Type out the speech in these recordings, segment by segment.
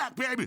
back, baby.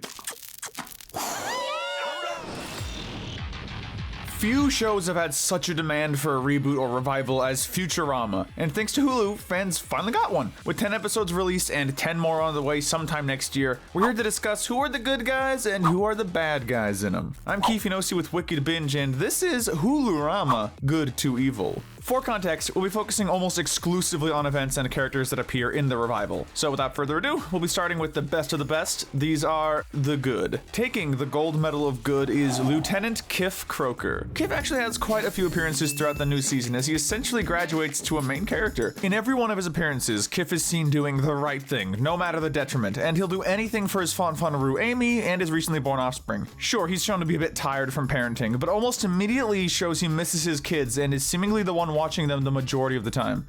Few shows have had such a demand for a reboot or revival as Futurama, and thanks to Hulu, fans finally got one. With 10 episodes released and 10 more on the way sometime next year, we're here to discuss who are the good guys and who are the bad guys in them. I'm Keith with Wicked Binge, and this is Hulurama, Good to Evil. For context, we'll be focusing almost exclusively on events and characters that appear in the revival. So without further ado, we'll be starting with the best of the best. These are the good. Taking the gold medal of good is Lieutenant Wong-Kroker. Kif actually has quite a few appearances throughout the new season as he essentially graduates to a main character. In every one of his appearances, Kif is seen doing the right thing, no matter the detriment, and he'll do anything for his fanfanaroo Amy and his recently born offspring. Sure, he's shown to be a bit tired from parenting, but almost immediately he shows he misses his kids and is seemingly the one watching them the majority of the time.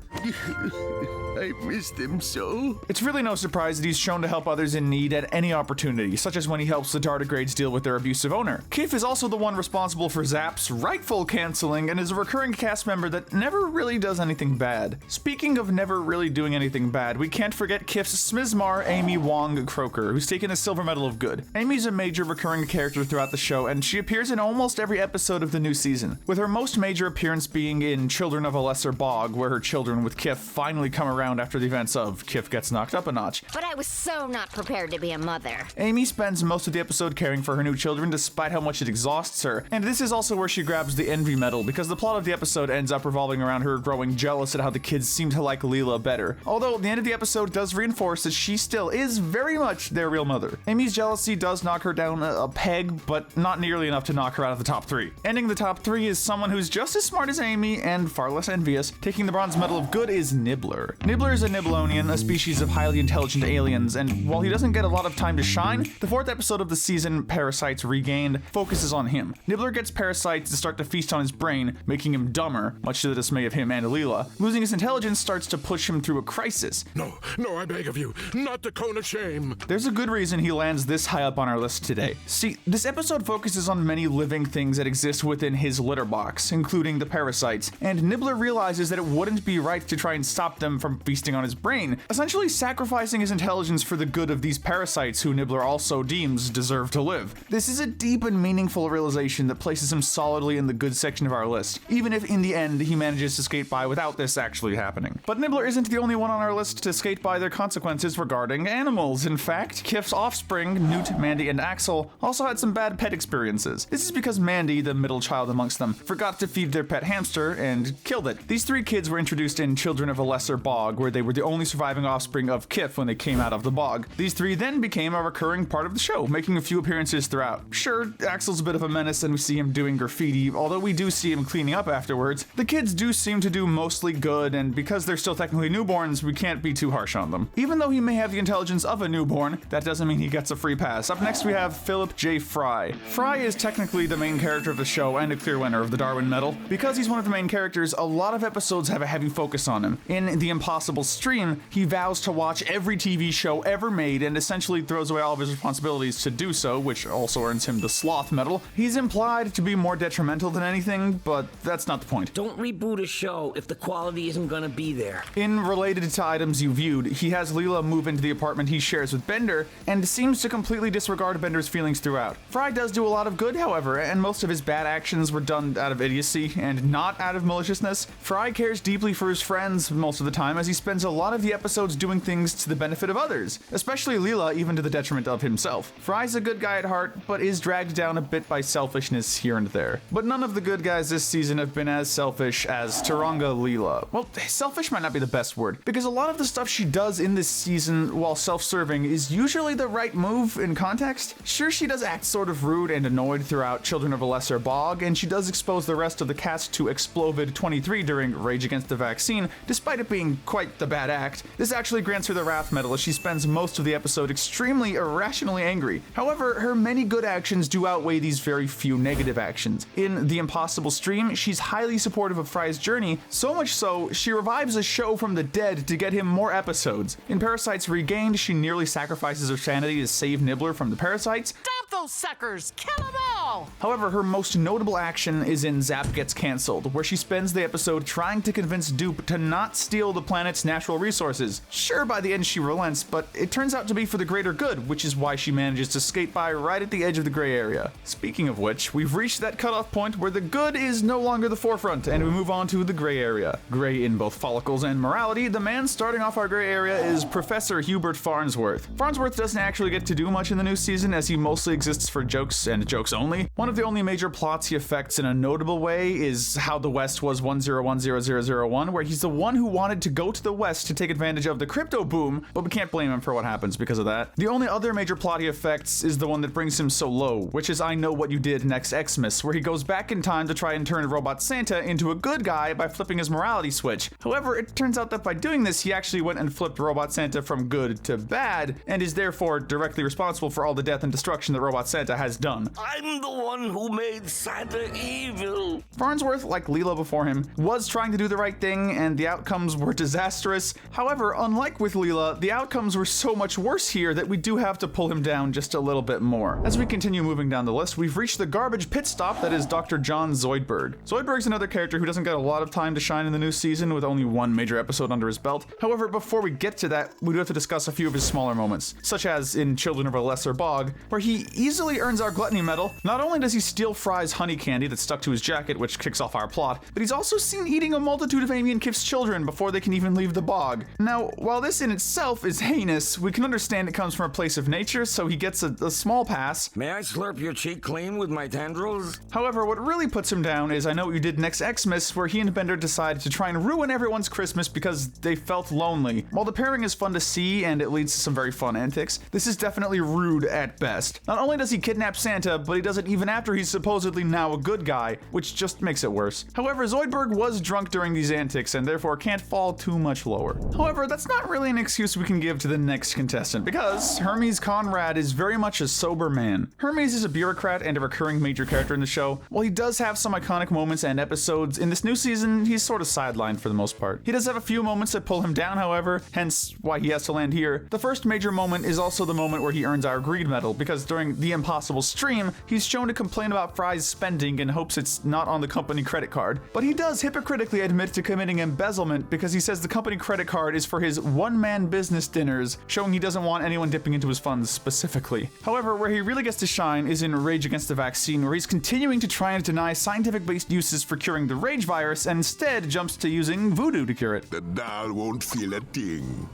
I miss them so. It's really no surprise that he's shown to help others in need at any opportunity, such as when he helps the tardigrades deal with their abusive owner. Kif is also the one responsible for Zap's rightful canceling and is a recurring cast member that never really does anything bad. Speaking of never really doing anything bad, we can't forget Kif's smizmar Amy Wong-Kroker, who's taken a silver medal of good. Amy's a major recurring character throughout the show, and she appears in almost every episode of the new season, with her most major appearance being in Children of a Lesser Bog, where her children with Kif finally come around after the events of Kif Gets Knocked Up a Notch. But I was so not prepared to be a mother. Amy spends most of the episode caring for her new children despite how much it exhausts her, and this is also where she grabs the envy medal because the plot of the episode ends up revolving around her growing jealous at how the kids seem to like Leela better. Although the end of the episode does reinforce that she still is very much their real mother. Amy's jealousy does knock her down a peg, but not nearly enough to knock her out of the top 3. Ending the top 3 is someone who's just as smart as Amy and far less envious. Taking the bronze medal of good is Nibbler. Nibbler is a Nibelonian, a species of highly intelligent aliens, and while he doesn't get a lot of time to shine, the 4th episode of the season, Parasites Regained, focuses on him. Nibbler gets parasites to start to feast on his brain, making him dumber, much to the dismay of him and Leela. Losing his intelligence starts to push him through a crisis. No, I beg of you, not the cone of shame. There's a good reason he lands this high up on our list today. See, this episode focuses on many living things that exist within his litter box, including the parasites, and Nibbler realizes that it wouldn't be right to try and stop them from feasting on his brain, essentially sacrificing his intelligence for the good of these parasites who Nibbler also deems deserve to live. This is a deep and meaningful realization that places him solidly in the good section of our list, even if in the end he manages to skate by without this actually happening. But Nibbler isn't the only one on our list to skate by their consequences regarding animals. In fact, Kif's offspring, Newt, Mandy, and Axel, also had some bad pet experiences. This is because Mandy, the middle child amongst them, forgot to feed their pet hamster and killed it. These 3 kids were introduced in Children of a Lesser Bog, where they were the only surviving offspring of Kif when they came out of the bog. These 3 then became a recurring part of the show, making a few appearances throughout. Sure, Axel's a bit of a menace and we see him doing graffiti, although we do see him cleaning up afterwards. The kids do seem to do mostly good, and because they're still technically newborns, we can't be too harsh on them. Even though he may have the intelligence of a newborn, that doesn't mean he gets a free pass. Up next we have Philip J. Fry. Fry is technically the main character of the show and a clear winner of the Darwin Medal. Because he's one of the main characters, a lot of episodes have a heavy focus on him. In The Impossible Stream, he vows to watch every TV show ever made and essentially throws away all of his responsibilities to do so, which also earns him the Sloth Medal. He's implied to be more detrimental than anything, but that's not the point. Don't reboot a show if the quality isn't gonna be there. In Related to Items You Viewed, he has Leela move into the apartment he shares with Bender, and seems to completely disregard Bender's feelings throughout. Fry does do a lot of good, however, and most of his bad actions were done out of idiocy and not out of maliciousness. Fry cares deeply for his friends most of the time, as he spends a lot of the episodes doing things to the benefit of others, especially Leela, even to the detriment of himself. Fry's a good guy at heart, but is dragged down a bit by selfishness here and there. But none of the good guys this season have been as selfish as Turanga Leela. Well, selfish might not be the best word, because a lot of the stuff she does in this season while self-serving is usually the right move in context. Sure, she does act sort of rude and annoyed throughout Children of a Lesser Bog, and she does expose the rest of the cast to Explovid-23 during Rage Against the Vaccine, despite it being quite the bad act. This actually grants her the Wrath Medal as she spends most of the episode extremely irrationally angry. However, her many good actions do outweigh these very few negative actions. In The Impossible Stream, she's highly supportive of Fry's journey, so much so, she revives a show from the dead to get him more episodes. In Parasites Regained, she nearly sacrifices her sanity to save Nibbler from the parasites. Stop those suckers! Kill them all! all. However, her most notable action is in Zap Gets Cancelled, where she spends the episode trying to convince Dupe to not steal the planet's natural resources. Sure, by the end she relents, but it turns out to be for the greater good, which is why she manages to skate by right at the edge of the gray area. Speaking of which, we've reached that cutoff point where the good is no longer the forefront, and we move on to the gray area. Gray in both follicles and morality, the man starting off our gray area is Professor Hubert Farnsworth. Farnsworth doesn't actually get to do much in the new season, as he mostly exists for jokes and jokes only. One of the only major plots he affects in a notable way is How the West Was 1010001, where he's the one who wanted to go to the West to take advantage of the crypto boom, but we can't blame him for what happens because of that. The only other major plot he affects is the one that brings him so low, which is I Know What You Did Next Xmas, where he goes back in time to try and turn Robot Santa into a good guy by flipping his morality switch. However, it turns out that by doing this, he actually went and flipped Robot Santa from good to bad, and is therefore directly responsible for all the death and destruction that Robot Santa has done. I'm the one who made Santa evil. Farnsworth, like Leela before him, was trying to do the right thing, and the outcomes were disastrous. However, unlike with Leela, the outcomes were so much worse here that we do have to pull him down just a little bit more. As we continue moving down the list, we've reached the garbage pit stop that is Dr. John Zoidberg. Zoidberg's another character who doesn't get a lot of time to shine in the new season, with only one major episode under his belt. However, before we get to that, we do have to discuss a few of his smaller moments, such as in Children of a Lesser Bog, where he easily earns our gluttony medal. Not only does he steal Fry's honey candy that's stuck to his jacket, which kicks off our plot, but he's also seen eating a multitude of Amy and Kif's children before they can even leave the bog. Now, while this in itself is heinous, we can understand it comes from a place of nature, so he gets a small pass. May I slurp your cheek clean with my tendrils? However, what really puts him down is I Know What You Did Next Xmas, where he and Bender decided to try and ruin everyone's Christmas because they felt lonely. While the pairing is fun to see and it leads to some very fun antics, this is definitely rude at best. Not only does he kidnap Santa, but he does it even after he's supposedly now a good guy, which just makes it worse. However, Zoidberg was drunk during these antics and therefore can't fall too much lower. However, that's not really an excuse we can give to the next contestant, because Hermes Conrad is very much a sober man. Hermes is a bureaucrat and a recurring major character in the show. While he does have some iconic moments and episodes, in this new season, he's sort of sidelined for the most part. He does have a few moments that pull him down, however, hence why he has to land here. The first major moment is also the moment where he earns our greed medal, because during The Impossible stream, he's shown to complain about Fry's spending in hopes it's not on the company credit card. But he does hypocritically admit to committing embezzlement because he says the company credit card is for his one-man business dinners, showing he doesn't want anyone dipping into his funds specifically. However, where he really gets to shine is in Rage Against the Vaccine, where he's continuing to try and deny scientific-based uses for curing the rage virus and instead jumps to using voodoo to cure it. The doll won't feel a thing.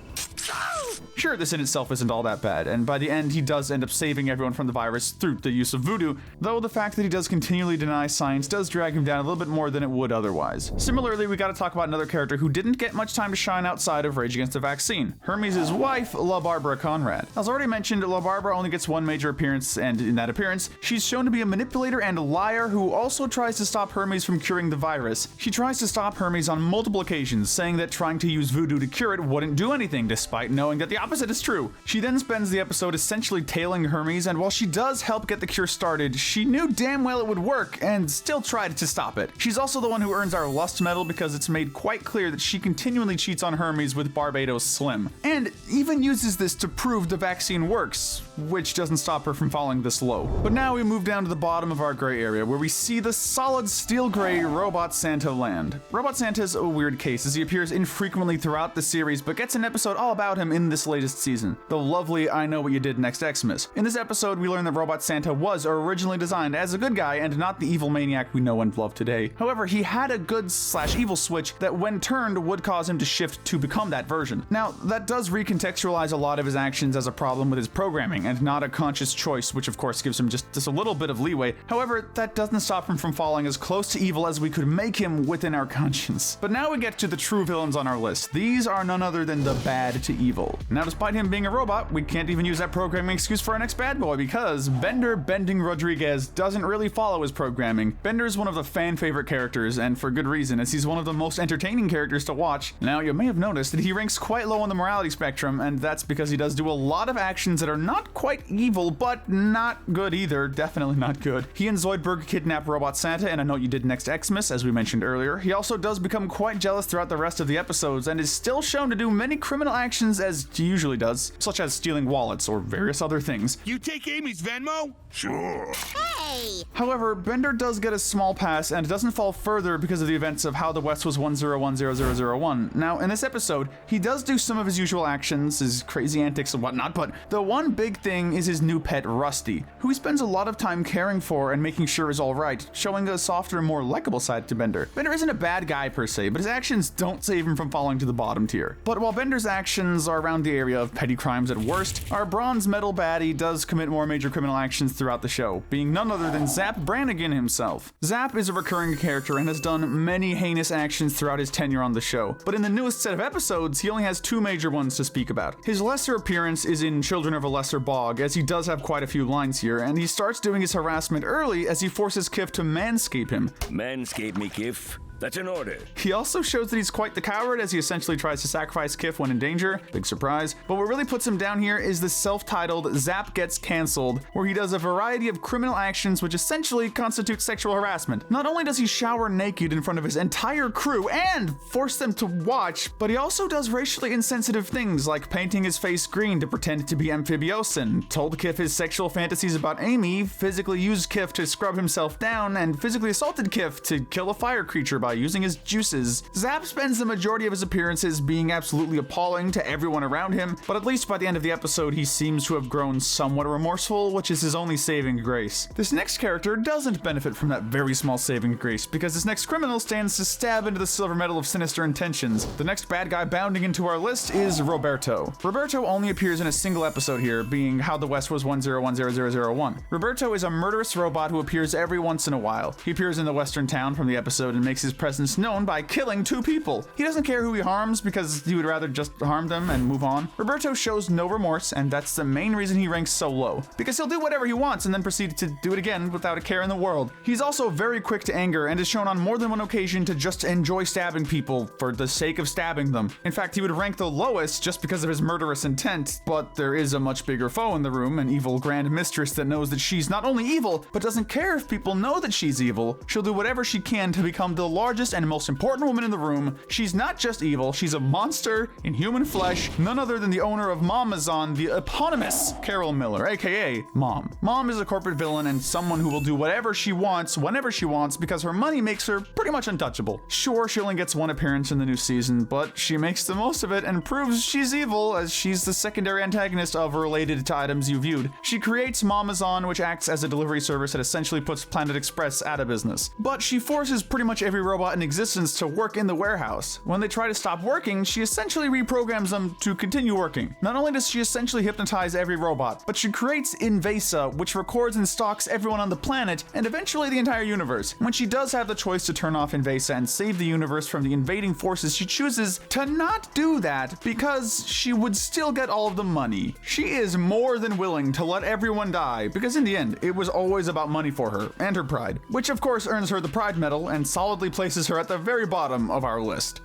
Sure, this in itself isn't all that bad, and by the end he does end up saving everyone from the virus through the use of voodoo, though the fact that he does continually deny science does drag him down a little bit more than it would otherwise. Similarly, we gotta talk about another character who didn't get much time to shine outside of Rage Against the Vaccine, Hermes' wife, LaBarbara Conrad. As already mentioned, LaBarbara only gets one major appearance, and in that appearance, she's shown to be a manipulator and a liar who also tries to stop Hermes from curing the virus. She tries to stop Hermes on multiple occasions, saying that trying to use voodoo to cure it wouldn't do anything, despite knowing that the opposite is true. She then spends the episode essentially tailing Hermes, and while she does help get the cure started, she knew damn well it would work and still tried to stop it. She's also the one who earns our lust medal because it's made quite clear that she continually cheats on Hermes with Barbados Slim, and even uses this to prove the vaccine works, which doesn't stop her from falling this low. But now we move down to the bottom of our gray area, where we see the solid steel gray Robot Santa land. Robot Santa's a weird case, as he appears infrequently throughout the series, but gets an episode all about him in this latest season, the lovely I Know What You Did Next Xmas. In this episode, we learn that Robot Santa was originally designed as a good guy and not the evil maniac we know and love today. However, he had a good/evil switch that when turned would cause him to shift to become that version. Now, that does recontextualize a lot of his actions as a problem with his programming and not a conscious choice, which of course gives him just a little bit of leeway. However, that doesn't stop him from falling as close to evil as we could make him within our conscience. But now we get to the true villains on our list. These are none other than the bad to evil. Now, despite him being a robot, we can't even use that programming excuse for our next bad boy, because Bender Bending Rodriguez doesn't really follow his programming. Bender is one of the fan favorite characters, and for good reason, as he's one of the most entertaining characters to watch. Now, you may have noticed that he ranks quite low on the morality spectrum, and that's because he does do a lot of actions that are not quite evil, but not good either. Definitely not good. He and Zoidberg kidnap Robot Santa, and I Know What You Did Next Xmas, as we mentioned earlier. He also does become quite jealous throughout the rest of the episodes, and is still shown to do many criminal actions as he usually does, such as stealing wallets or various other things. You take Amy's Venmo? Sure. Hey, Yay! However, Bender does get a small pass and doesn't fall further because of the events of How the West Was 1010001. Now, in this episode, he does do some of his usual actions, his crazy antics and whatnot, but the one big thing is his new pet, Rusty, who he spends a lot of time caring for and making sure is alright, showing a softer and more likable side to Bender. Bender isn't a bad guy per se, but his actions don't save him from falling to the bottom tier. But while Bender's actions are around the area of petty crimes at worst, our bronze medal baddie does commit more major criminal actions throughout the show, being none other than Zap Brannigan himself. Zap is a recurring character and has done many heinous actions throughout his tenure on the show, but in the newest set of episodes, he only has two major ones to speak about. His lesser appearance is in Children of a Lesser Bog, as he does have quite a few lines here, and he starts doing his harassment early as he forces Kif to manscape him. Manscape me, Kif. That's an order. He also shows that he's quite the coward as he essentially tries to sacrifice Kif when in danger. Big surprise. But what really puts him down here is the self-titled Zap Gets Cancelled, where he does a variety of criminal actions which essentially constitute sexual harassment. Not only does he shower naked in front of his entire crew and force them to watch, but he also does racially insensitive things like painting his face green to pretend to be amphibiosin, told Kif his sexual fantasies about Amy, physically used Kif to scrub himself down, and physically assaulted Kif to kill a fire creature by using his juices. Zap spends the majority of his appearances being absolutely appalling to everyone around him, but at least by the end of the episode he seems to have grown somewhat remorseful, which is his only saving grace. This next character doesn't benefit from that very small saving grace, because this next criminal stands to stab into the silver medal of sinister intentions. The next bad guy bounding into our list is Roberto. Roberto only appears in a single episode here, being How the West Was 1010001. Roberto is a murderous robot who appears every once in a while. He appears in the western town from the episode and makes his presence known by killing two people. He doesn't care who he harms because he would rather just harm them and move on. Roberto shows no remorse, and that's the main reason he ranks so low, because he'll do whatever he wants and then proceed to do it again without a care in the world. He's also very quick to anger and is shown on more than one occasion to just enjoy stabbing people for the sake of stabbing them. In fact, he would rank the lowest just because of his murderous intent, but there is a much bigger foe in the room, an evil grand mistress that knows that she's not only evil, but doesn't care if people know that she's evil. She'll do whatever she can to become the largest and most important woman in the room. She's not just evil, she's a monster in human flesh, none other than the owner of Mamazon, the eponymous Carol Miller, aka Mom. Mom is a corporate villain and someone who will do whatever she wants, whenever she wants, because her money makes her pretty much untouchable. Sure, she only gets one appearance in the new season, but she makes the most of it and proves she's evil, as she's the secondary antagonist of related to items you viewed. She creates Mamazon, which acts as a delivery service that essentially puts Planet Express out of business. But she forces pretty much every robot in existence to work in the warehouse. When they try to stop working, she essentially reprograms them to continue working. Not only does she essentially hypnotize every robot, but she creates Invasa, which records and stalks everyone on the planet and eventually the entire universe. When she does have the choice to turn off Invasa and save the universe from the invading forces, she chooses to not do that because she would still get all of the money. She is more than willing to let everyone die because in the end, it was always about money for her and her pride, which of course earns her the Pride Medal and solidly places her at the very bottom of our list.